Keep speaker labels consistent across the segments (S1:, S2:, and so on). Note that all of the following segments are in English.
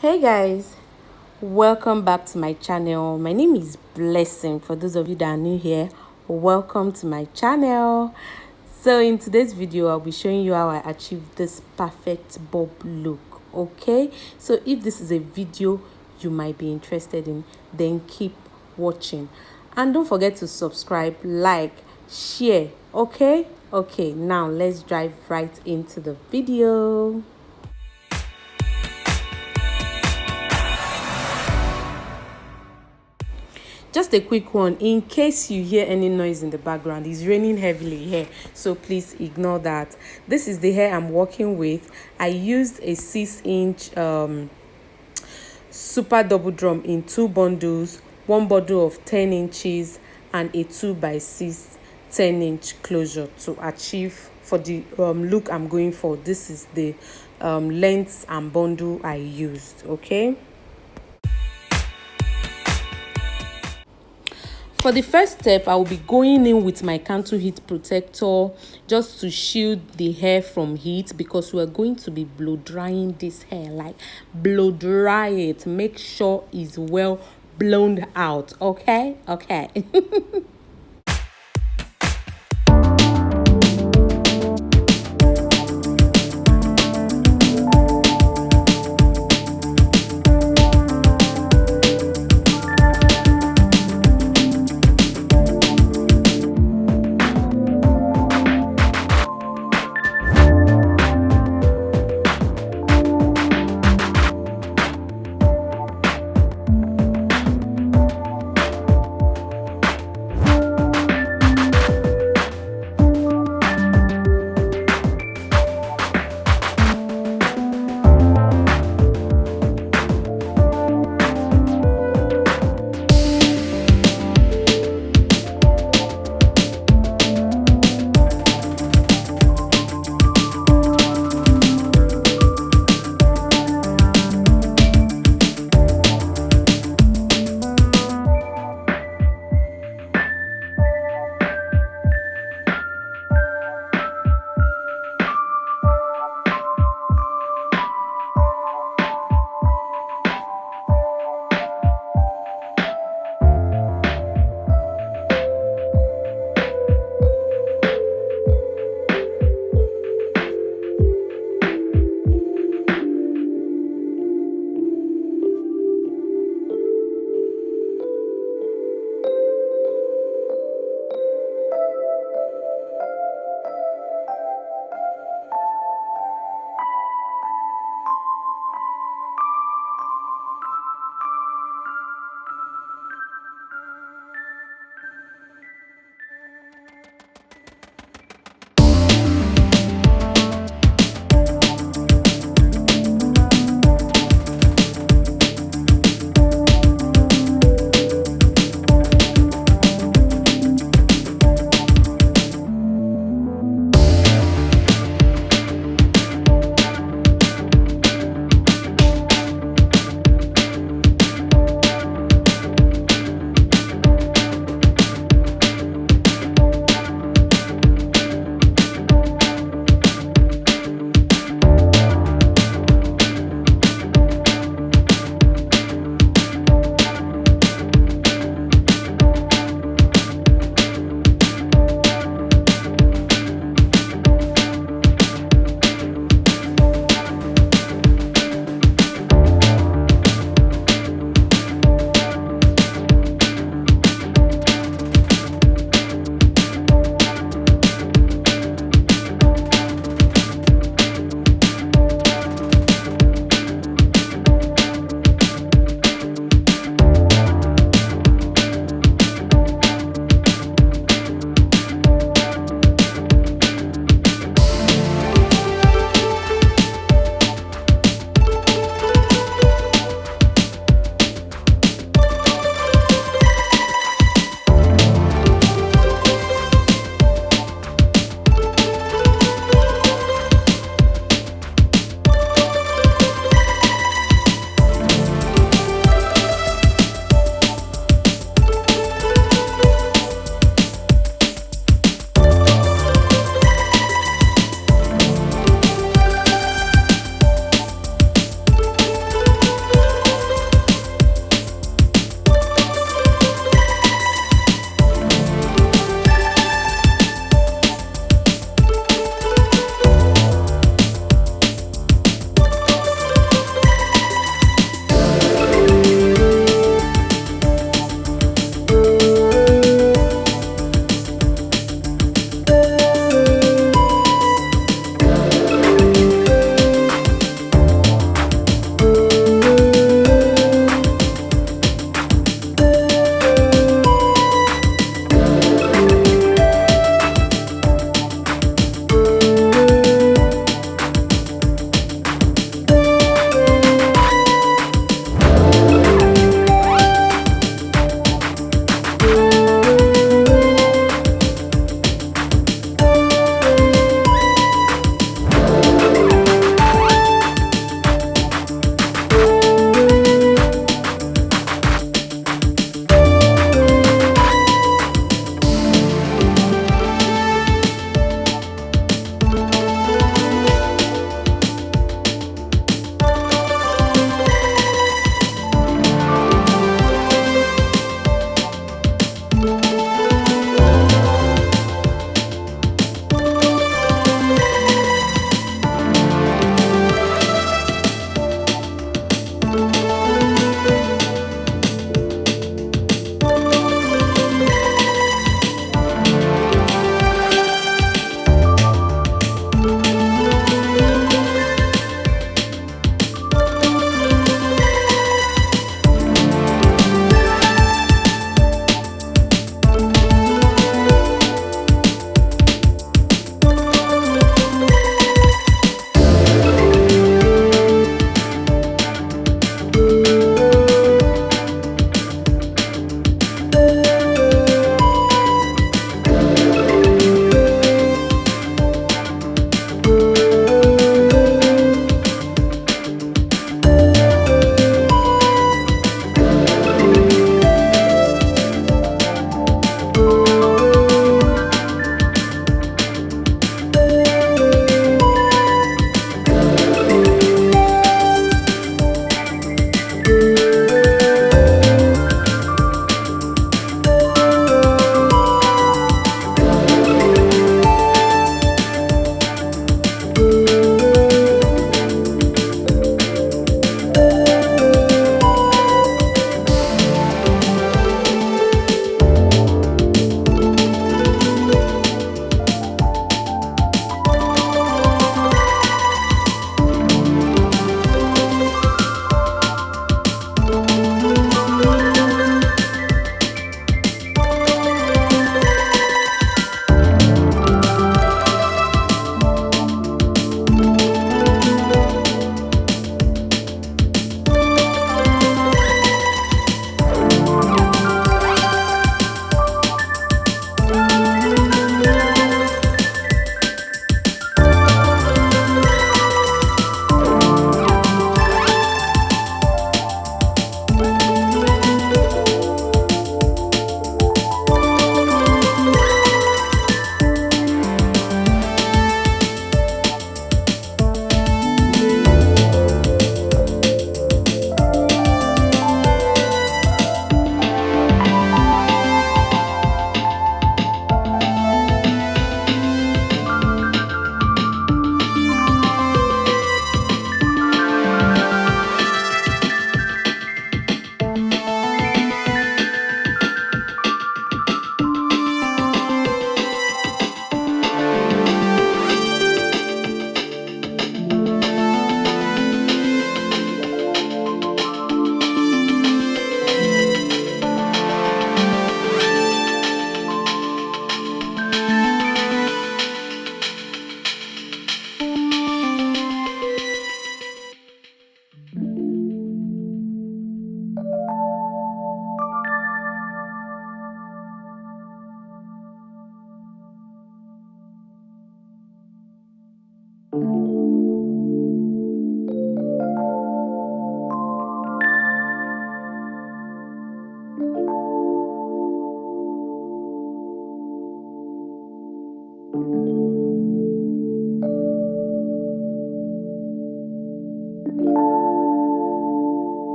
S1: Hey guys, welcome back to my channel. My name is Blessing. For those of you that are new here, welcome to my channel. So in today's video, I'll be showing you how I achieved this perfect bob look. Okay, so if this is a video you might be interested in, then keep watching and don't forget to subscribe, like, share. Okay, now let's dive right into the video. Just a quick one, in case you hear any noise in the background, it's raining heavily here, so please ignore that. This is the hair I'm working with. I used a 6-inch super double drum in 2 bundles, one bundle of 10 inches and a 2x6 10-inch closure to achieve for the look I'm going for. This is the length and bundle I used. Okay, for the first step, I will be going in with my Cantu heat protector just to shield the hair from heat, because we are going to be blow drying this hair. Like, blow dry it, make sure it's well blown out. Okay.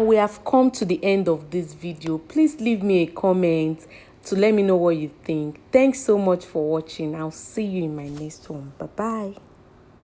S1: we have come to the end of this video. Please leave me a comment to let me know what you think. Thanks so much for watching. I'll see you in my next one. Bye bye.